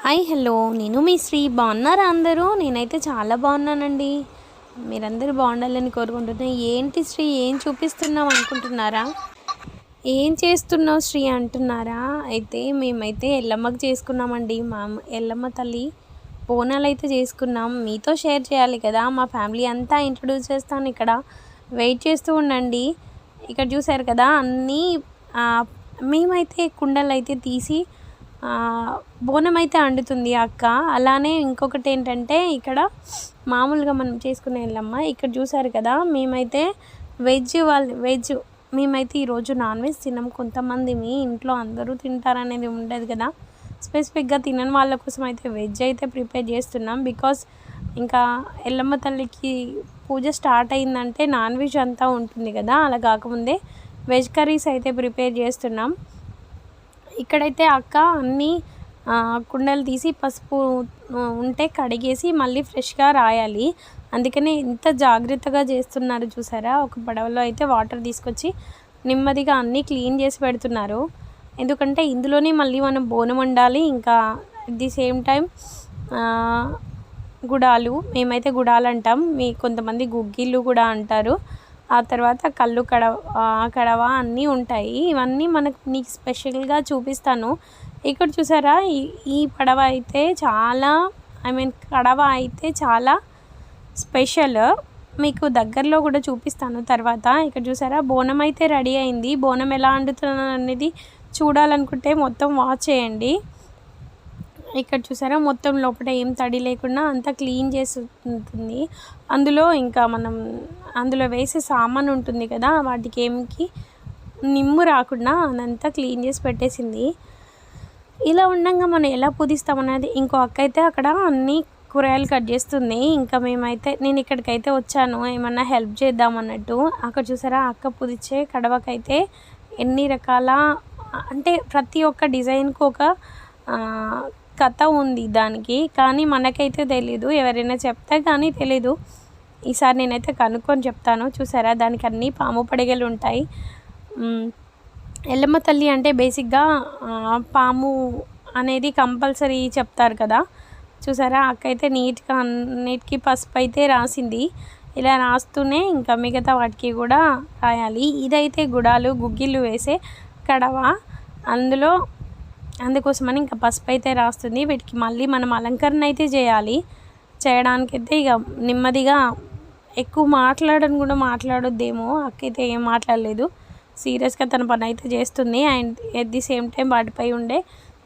Hi hello నేను మీ శ్రీ బాగున్నారా అందరూ? నేనైతే చాలా బాగున్నానండి. మీరందరూ బాగుండాలని కోరుకుంటున్నా. ఏంటి శ్రీ ఏం చూపిస్తున్నావు అనుకుంటున్నారా? ఏం చేస్తున్నావు శ్రీ అంటున్నారా? అయితే మేమైతే ఎల్లమ్మకి చేసుకున్నామండి. మా ఎల్లమ్మ తల్లి బోనాలు అయితే చేసుకున్నాం. మీతో షేర్ చేయాలి కదా, మా ఫ్యామిలీ అంతా ఇంట్రడ్యూస్ చేస్తాను. ఇక్కడ వెయిట్ చేస్తూ ఉండండి. ఇక్కడ చూసారు కదా అన్నీ మేమైతే కుండలు అయితే తీసి బోనం అయితే వండుతుంది అక్క. అలానే ఇంకొకటి ఏంటంటే ఇక్కడ మామూలుగా మనం చేసుకునే ఎల్లమ్మ ఇక్కడ చూసారు కదా, మేమైతే వెజ్ మేమైతే ఈరోజు నాన్ వెజ్ తిన్నాం. కొంతమంది మీ ఇంట్లో అందరూ తింటారనేది ఉండదు కదా, స్పెసిఫిక్గా తినని వాళ్ళ కోసం అయితే వెజ్ అయితే ప్రిపేర్ చేస్తున్నాం. బికాస్ ఇంకా ఎల్లమ్మ తల్లికి పూజ స్టార్ట్ అయిందంటే నాన్ వెజ్ అంతా ఉంటుంది కదా, అలా కాకముందే వెజ్ కర్రీస్ అయితే ప్రిపేర్ చేస్తున్నాం. ఇక్కడైతే అక్క అన్నీ కుండలు తీసి పసుపు ఉంటే కడిగేసి మళ్ళీ ఫ్రెష్గా రాయాలి. అందుకని ఇంత జాగ్రత్తగా చేస్తున్నారు చూసారా. ఒక పడవలో అయితే వాటర్ తీసుకొచ్చి నెమ్మదిగా అన్నీ క్లీన్ చేసి పెడుతున్నారు. ఎందుకంటే ఇందులోనే మళ్ళీ మనం బోనం వండాలి. ఇంకా అట్ ది సేమ్ టైం గుడాలు, మేమైతే గుడాలు అంటాం, కొంతమంది గుగ్గిళ్ళు కూడా అంటారు. ఆ తర్వాత కళ్ళు కడవ అన్నీ ఉంటాయి. ఇవన్నీ నీకు స్పెషల్గా చూపిస్తాను. ఇక్కడ చూసారా ఈ పడవ అయితే చాలా కడవ అయితే చాలా స్పెషల్. మీకు దగ్గరలో కూడా చూపిస్తాను తర్వాత. ఇక్కడ చూసారా బోనం అయితే రెడీ అయింది. బోనం ఎలా వండుతున్నాను అనేది చూడాలనుకుంటే మొత్తం వాచ్ చేయండి. ఇక్కడ చూసారా మొత్తం లోపల ఏం తడి లేకుండా అంతా క్లీన్ చేస్తుంది. అందులో ఇంకా అందులో వేసే సామాన్ ఉంటుంది కదా, వాటికి ఏమికి నిమ్ము రాకుండా అదంతా క్లీన్ చేసి పెట్టేసింది. ఇలా ఉండగా మనం ఎలా పూజిస్తామనేది ఇంకో అక్క అయితే అక్కడ అన్ని కూరగాయలు కట్ చేస్తుంది. ఇంకా నేను ఇక్కడికైతే వచ్చాను ఏమన్నా హెల్ప్ చేద్దామన్నట్టు. అక్కడ చూసారా అక్క పూజించే కడవకైతే ఎన్ని రకాల అంటే ప్రతి ఒక్క డిజైన్కు ఒక కథ ఉంది దానికి, కానీ మనకైతే తెలీదు. ఎవరైనా చెప్తే కానీ తెలీదు. ఈసారి నేనైతే కనుక్కొని చెప్తాను. చూసారా దానికి అన్నీ పాము పడగలు ఉంటాయి. ఎల్లమ్మ తల్లి అంటే బేసిక్గా పాము అనేది కంపల్సరీ చెప్తారు కదా. చూసారా అక్క అయితే నీట్గా అన్నిటికీ పసుపు అయితే రాసింది. ఇలా రాస్తూనే ఇంకా మిగతా వాటికి కూడా రాయాలి. ఇదైతే గుడాలు గుగ్గిళ్ళు వేసే కడవ, అందుకోసమని ఇంకా పసుపు అయితే రాస్తుంది. వీటికి మళ్ళీ మనం అలంకరణ అయితే చేయాలి. చేయడానికైతే ఇక నెమ్మదిగా ఎక్కువ మాట్లాడొద్దేమో. అక్క అయితే ఏం మాట్లాడలేదు, సీరియస్గా తన పని అయితే చేస్తుంది. And at the same time వాటిపై ఉండే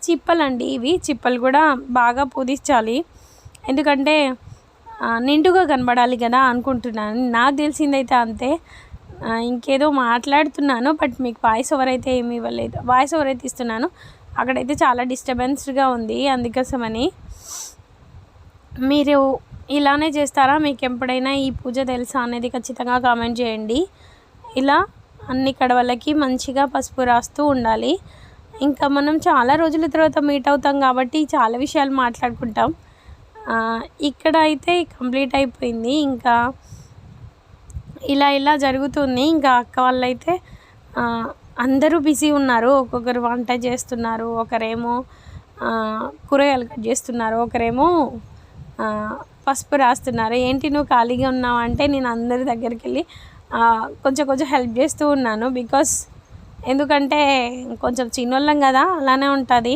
చిప్పలండి, ఇవి చిప్పలు కూడా బాగా పూజించాలి. ఎందుకంటే నిండుగా కనబడాలి కదా అనుకుంటున్నాను. నాకు తెలిసిందైతే అంతే. ఇంకేదో మాట్లాడుతున్నాను బట్ మీకు వాయిస్ ఓవర్ అయితే ఏమి ఇవ్వలేదు. వాయిస్ ఓవర్ అయితే ఇస్తున్నాను. అక్కడైతే చాలా డిస్టర్బెన్స్గా ఉంది. అందుకోసమని మీరు ఇలానే చేస్తారా? మీకు ఎప్పుడైనా ఈ పూజ తెలుసా అనేది ఖచ్చితంగా కామెంట్ చేయండి. ఇలా అన్ని కడవలకి మంచిగా పసుపు రాస్తూ ఉండాలి. ఇంకా మనం చాలా రోజుల తర్వాత మీట్ అవుతాం కాబట్టి చాలా విషయాలు మాట్లాడుకుంటాం. ఇక్కడ అయితే కంప్లీట్ అయిపోయింది. ఇంకా ఇలా జరుగుతుంది. ఇంకా అక్క వాళ్ళైతే అందరూ బిజీ ఉన్నారు. ఒక్కొక్కరు వంట చేస్తున్నారు, ఒకరేమో కూరగాయలు కట్ చేస్తున్నారు, ఒకరేమో పసుపు రాస్తున్నారు. ఏంటి నువ్వు ఖాళీగా ఉన్నావు అంటే నేను అందరి దగ్గరికి వెళ్ళి కొంచెం హెల్ప్ చేస్తూ ఉన్నాను. ఎందుకంటే కొంచెం చిన్నోళ్ళం కదా, అలానే ఉంటుంది.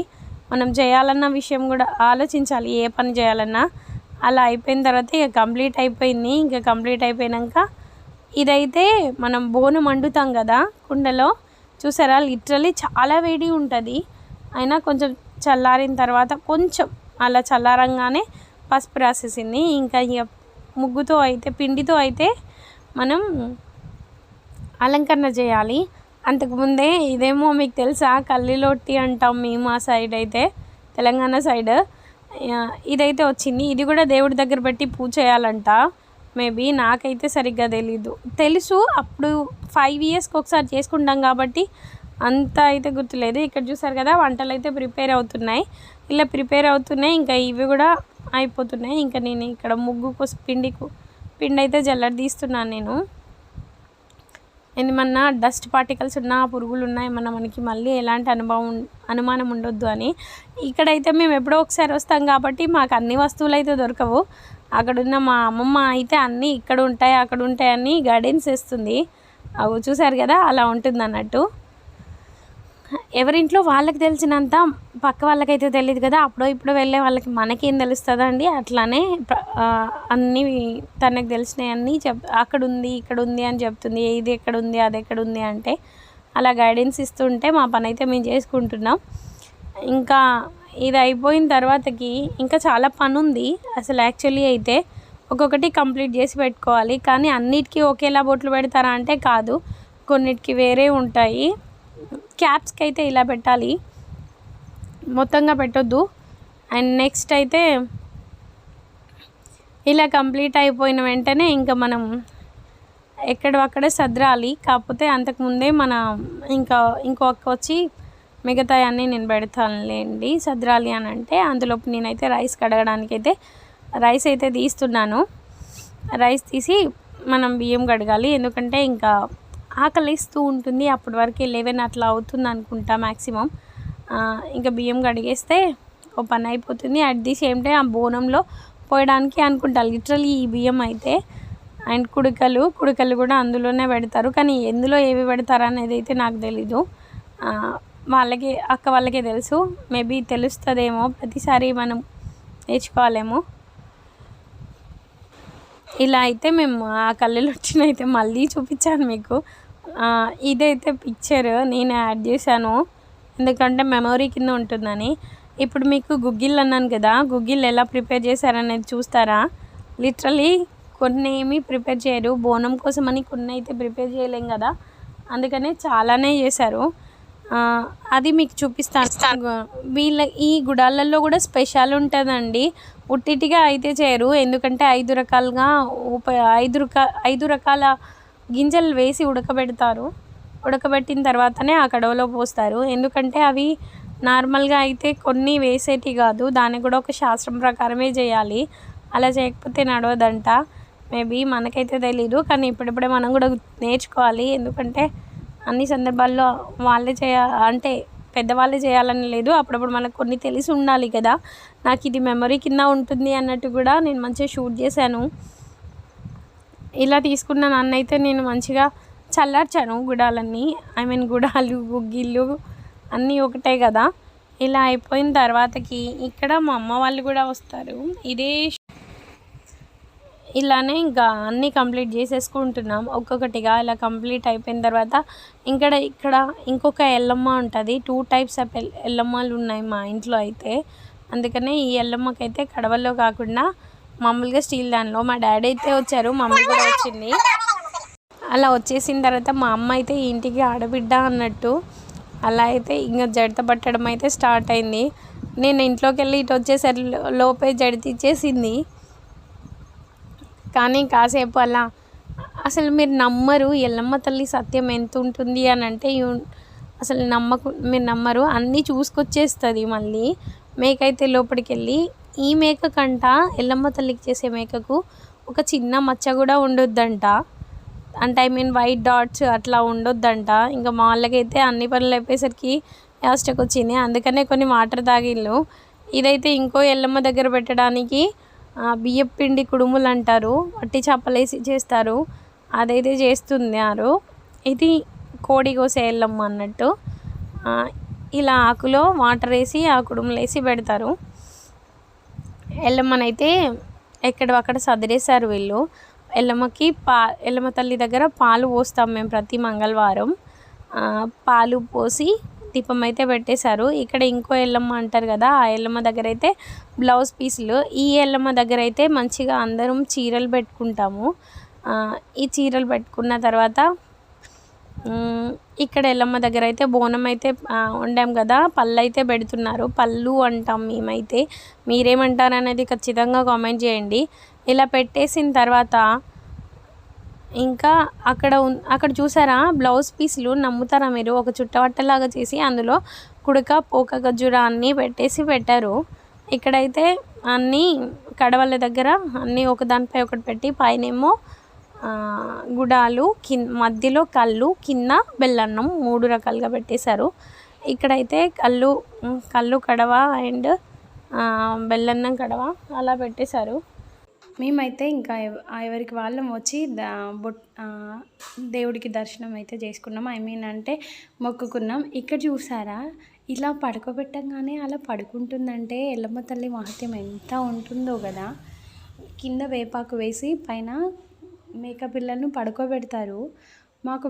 మనం చేయాలన్న విషయం కూడా ఆలోచించాలి, ఏ పని చేయాలన్నా. అలా అయిపోయిన తర్వాత ఇక కంప్లీట్ అయిపోయింది. ఇంకా కంప్లీట్ అయిపోయాక ఇదైతే మనం బోనం వండుతాం కదా కుండలో, చూసారా లిటరలీ చాలా వేడి ఉంటుంది. అయినా కొంచెం చల్లారిన తర్వాత కొంచెం అలా చల్లారంగానే పసుపు రాసేసింది. ఇంకా ముగ్గుతో అయితే పిండితో అయితే మనం అలంకరణ చేయాలి. అంతకుముందే ఇదేమో మీకు తెలుసా కల్లిలోట్టి అంటాం మేము ఆ సైడ్ అయితే, తెలంగాణ సైడ్. ఇదైతే వచ్చింది. ఇది కూడా దేవుడి దగ్గర పెట్టి పూజ చేయాలంట. మేబీ నాకైతే సరిగ్గా తెలుసు అప్పుడు 5 yearsకి ఒకసారి చేసుకుంటాం కాబట్టి అంత అయితే గుర్తులేదు. ఇక్కడ చూసారు కదా వంటలు అయితే ప్రిపేర్ అవుతున్నాయి. ఇలా ప్రిపేర్ అవుతున్నాయి. ఇంకా ఇవి కూడా అయిపోతున్నాయి. ఇంకా నేను ఇక్కడ ముగ్గు కోసం పిండి అయితే జల్లెడ తీస్తున్నాను నేను. ఏమన్నా డస్ట్ పార్టికల్స్ ఉన్నా పురుగులు ఉన్నా ఏమన్నా మనకి మళ్ళీ ఎలాంటి అనుమానం ఉండొద్దు అని. ఇక్కడైతే మేము ఎప్పుడో ఒకసారి వస్తాం కాబట్టి మాకు అన్ని వస్తువులు అయితే దొరకవు. అక్కడున్న మా అమ్మమ్మ అయితే అన్నీ ఇక్కడ ఉంటాయి అక్కడ ఉంటాయని గైడెన్స్ ఇస్తుంది. అవి చూసారు కదా, అలా ఉంటుంది అన్నట్టు. ఎవరింట్లో వాళ్ళకి తెలిసినంత పక్క వాళ్ళకైతే తెలియదు కదా. అప్పుడో ఇప్పుడు వెళ్ళే వాళ్ళకి మనకేం తెలుస్తుందండి. అట్లానే అన్నీ తనకు తెలిసినవన్నీ అక్కడ ఉంది ఇక్కడ ఉంది అని చెప్తుంది. ఇది ఎక్కడ ఉంది అది ఎక్కడ ఉంది అంటే అలా గైడెన్స్ ఇస్తుంటే మా పని అయితే మేము చేసుకుంటున్నాం. ఇంకా ఇది అయిపోయిన తర్వాతకి ఇంకా చాలా పని ఉంది. అసలు యాక్చువల్లీ అయితే ఒక్కొక్కటి కంప్లీట్ చేసి పెట్టుకోవాలి. కానీ అన్నిటికీ ఒకేలా బొట్లు పెడతారా అంటే కాదు, కొన్నిటికి వేరే ఉంటాయి. క్యాప్స్కి అయితే ఇలా పెట్టాలి, మొత్తంగా పెట్టొద్దు. అండ్ నెక్స్ట్ అయితే ఇలా కంప్లీట్ అయిపోయిన వెంటనే ఇంకా మనం ఎక్కడవక్కడే సదరాలి. కాకపోతే అంతకుముందే ఇంకో అక్క వచ్చి మిగతా అన్నీ నేను పెడతానులేండి సదరాలి అని అంటే, అందులోపు నేనైతే రైస్ కడగడానికైతే రైస్ అయితే తీస్తున్నాను. రైస్ తీసి మనం బియ్యం కడగాలి. ఎందుకంటే ఇంకా ఆకలిస్తూ ఉంటుంది. అప్పటి వరకు 11 అట్లా అవుతుంది అనుకుంటా మ్యాక్సిమం. ఇంకా బియ్యం కడిగేస్తే ఓ పని అయిపోతుంది. అట్ ది సేమ్ టైం ఆ బోనంలో పోయడానికి అనుకుంటా లిటరల్లీ ఈ బియ్యం అయితే. అండ్ కుడికలు కూడా అందులోనే పెడతారు. కానీ ఎందులో ఏవి పెడతారు అనేది అయితే నాకు తెలీదు. అక్క వాళ్ళకే తెలుసు. మేబీ తెలుస్తుందేమో, ప్రతిసారి మనం నేర్చుకోవాలేమో. ఇలా అయితే మేము ఆ కళ్ళెలొచ్చిన అయితే మళ్ళీ చూపించాను మీకు. ఇదైతే పిక్చర్ నేను యాడ్ చేశాను ఎందుకంటే మెమొరీ కింద ఉంటుందని. ఇప్పుడు మీకు గుగ్గిళ్ళు అన్నాను కదా, గుగ్గిళ్ళు ఎలా ప్రిపేర్ చేశారనేది చూస్తారా? లిటరలీ కొన్ని ఏమీ ప్రిపేర్ చేయరు. బోనం కోసం అని కొన్ని అయితే ప్రిపేర్ చేయలేం కదా, అందుకనే చాలానే చేశారు. అది మీకు చూపిస్తాను. ఈ గుడాలలో కూడా స్పెషల్ ఉంటుందండి. ఉట్టిటిగా అయితే చేయరు. ఎందుకంటే 5 రకాల గింజలు వేసి ఉడకబెడతారు. ఉడకబెట్టిన తర్వాతనే ఆ కడవలో పోస్తారు. ఎందుకంటే అవి నార్మల్గా అయితే కొన్ని వేసేటి కాదు, దాన్ని కూడా ఒక శాస్త్రం ప్రకారమే చేయాలి. అలా చేయకపోతే నడవదంట. మేబీ మనకైతే తెలీదు, కానీ ఇప్పుడిప్పుడే మనం కూడా నేర్చుకోవాలి. ఎందుకంటే అన్ని సందర్భాల్లో అంటే పెద్దవాళ్ళే చేయాలని లేదు. అప్పుడప్పుడు మనకు కొన్ని తెలిసి ఉండాలి కదా. నాకు ఇది మెమరీ కింద ఉంటుంది అన్నట్టు కూడా నేను మంచిగా షూట్ చేశాను. ఇలా తీసుకున్న నన్నైతే నేను మంచిగా చల్లార్చాను. గుడాలన్నీ గుడాలు గుగ్గిళ్ళు అన్నీ ఒకటే కదా. ఇలా అయిపోయిన తర్వాతకి ఇక్కడ మా అమ్మ వాళ్ళు కూడా వస్తారు. ఇలానే ఇంకా అన్నీ కంప్లీట్ చేసేసుకుంటున్నాం ఒక్కొక్కటిగా. ఇలా కంప్లీట్ అయిపోయిన తర్వాత ఇక్కడ ఇంకొక ఎల్లమ్మ ఉంటుంది. 2 టైప్స్ ఆఫ్ ఎల్లమ్మలు ఉన్నాయి మా ఇంట్లో అయితే. అందుకనే ఈ ఎల్లమ్మకైతే కడవల్లో కాకుండా మామూలుగా స్టీల్ దానిలో మా డాడీ అయితే వచ్చారు, మమ్మీ కూడా వచ్చింది. అలా వచ్చేసిన తర్వాత మా అమ్మ అయితే ఇంటికి ఆడబిడ్డ అన్నట్టు అలా అయితే ఇంకా జడత పట్టడం అయితే స్టార్ట్ అయింది. నేను ఇంట్లోకి వెళ్ళి ఇటు వచ్చేసరి లోపే జడిత ఇచ్చేసింది. కానీ కాసేపు అలా అసలు మీరు నమ్మరు, ఎల్లమ్మ తల్లి సత్యం ఎంత ఉంటుంది అని అంటే అసలు మీరు నమ్మరు. అన్నీ చూసుకొచ్చేస్తుంది. మళ్ళీ మేకైతే లోపలికి వెళ్ళి ఈ మేక కంట ఎల్లమ్మ తల్లికి చేసే మేకకు ఒక చిన్న మచ్చ కూడా ఉండొద్దంట. అంటే వైట్ డాట్స్ అట్లా ఉండొద్దంట. ఇంకా మా వాళ్ళకైతే అన్ని పనులు అయిపోయేసరికి యాస్టకు వచ్చింది. అందుకనే కొన్ని వాటర్ తాగిళ్ళు. ఇదైతే ఇంకో ఎల్లమ్మ దగ్గర పెట్టడానికి బియ్యపు పిండి కుడుములు అంటారు, వట్టి చేపలేసి చేస్తారు, అదైతే చేస్తున్నారు. ఇది కోడి కోసే ఎల్లమ్మ అన్నట్టు. ఇలా ఆకులో వాటర్ వేసి ఆ కుడుములు వేసి పెడతారు. ఎల్లమ్మనైతే ఎక్కడక్కడ సదిరేశారు వీళ్ళు. ఎల్లమ్మ తల్లి దగ్గర పాలు పోస్తాం మేము ప్రతి మంగళవారం. పాలు పోసి దీపం అయితే పెట్టేశారు. ఇక్కడ ఇంకో ఎల్లమ్మ అంటారు కదా, ఆ ఎల్లమ్మ దగ్గర అయితే బ్లౌజ్ పీసులు. ఈ ఎల్లమ్మ దగ్గర అయితే మంచిగా అందరం చీరలు పెట్టుకుంటాము. ఈ చీరలు పెట్టుకున్న తర్వాత ఇక్కడ ఎల్లమ్మ దగ్గర అయితే బోనం అయితే వండాం కదా, పళ్ళు అయితే పెడుతున్నారు. పళ్ళు అంటాం మేమైతే, మీరేమంటారు అనేది ఖచ్చితంగా కామెంట్ చేయండి. ఇలా పెట్టేసిన తర్వాత ఇంకా అక్కడ చూసారా బ్లౌజ్ పీసులు, నమ్ముతారా మీరు? ఒక చుట్టవట్టలాగా చేసి అందులో కుడక పోక గజ్జుర అన్నీ పెట్టారు. ఇక్కడైతే అన్నీ కడవల దగ్గర అన్నీ ఒకదానిపై ఒకటి పెట్టి పైనేమో గుడాలు మధ్యలో కళ్ళు కింద బెల్లన్నం 3 రకాలుగా పెట్టేశారు. ఇక్కడైతే కళ్ళు కడవ అండ్ బెల్లన్నం కడవ అలా పెట్టేశారు. మేమైతే ఇంకా ఎవరికి వాళ్ళం వచ్చి దేవుడికి దర్శనం అయితే చేసుకున్నాం. అంటే మొక్కుకున్నాం. ఇక్కడ చూసారా, ఇలా పడుకోబెట్టంగానే అలా పడుకుంటుందంటే ఎల్లమ్మ తల్లి మహత్యం ఎంత ఉంటుందో కదా. కింద వేపాకు వేసి పైన మేక పిల్లలను పడుకోబెడతారు. మాకు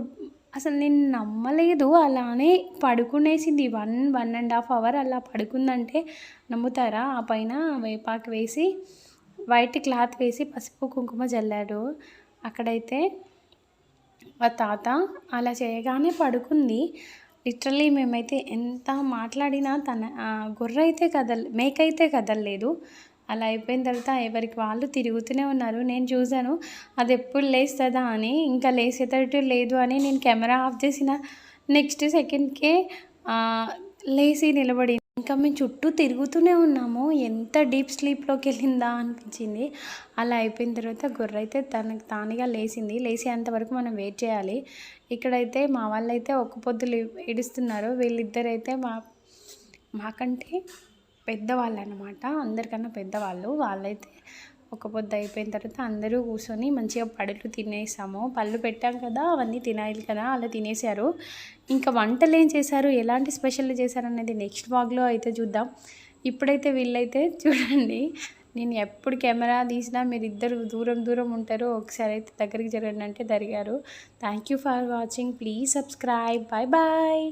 అసలు నేను నమ్మలేదు, అలానే పడుకునేసింది. 1.5 అవర్ అలా పడుకుందంటే నమ్ముతారా? ఆ పైన వేపాకు వేసి వైట్ క్లాత్ వేసి పసుపు కుంకుమ జల్లాడు. అక్కడైతే ఆ తాత అలా చేయగానే పడుకుంది. లిటరల్లీ మేమైతే ఎంత మాట్లాడినా గొర్రె అయితే మేక అయితే కదలలేదు. అలా అయిపోయిన తర్వాత ఎవరికి వాళ్ళు తిరుగుతూనే ఉన్నారు. నేను చూశాను అది ఎప్పుడు లేస్తుందా అని. ఇంకా లేసేటట్టు లేదు అని నేను కెమెరా ఆఫ్ చేసిన నెక్స్ట్ సెకండ్కే లేచి నిలబడి ఇంకా మేము చుట్టూ తిరుగుతూనే ఉన్నాము. ఎంత డీప్ స్లీప్లోకి వెళ్ళిందా అనిపించింది. అలా అయిపోయిన తర్వాత గొర్రె అయితే తనకు తానుగా లేచేంతవరకు మనం వెయిట్ చేయాలి. ఇక్కడైతే మా వాళ్ళైతే ఒక్క పొద్దులు ఏడుస్తున్నారు. వీళ్ళిద్దరైతే మాకంటే పెద్దవాళ్ళు అన్నమాట, అందరికన్నా పెద్దవాళ్ళు. వాళ్ళైతే ఒక పొద్దు అయిపోయిన తర్వాత అందరూ కూర్చొని మంచిగా పళ్ళు తినేసాము. పళ్ళు పెట్టాం కదా, అవన్నీ తినాలి కదా, అలా తినేసారు. ఇంకా వంటలు ఏం చేశారు, ఎలాంటి స్పెషల్ చేశారు అనేది నెక్స్ట్ వ్లాగ్లో అయితే చూద్దాం. ఇప్పుడైతే వీళ్ళైతే చూడండి, నేను ఎప్పుడు కెమెరా తీసినా మీరిద్దరు దూరం ఉంటారు, ఒకసారి అయితే దగ్గరికి జరగండి అంటే జరిగారు. Thank you for watching. Please subscribe. Bye bye.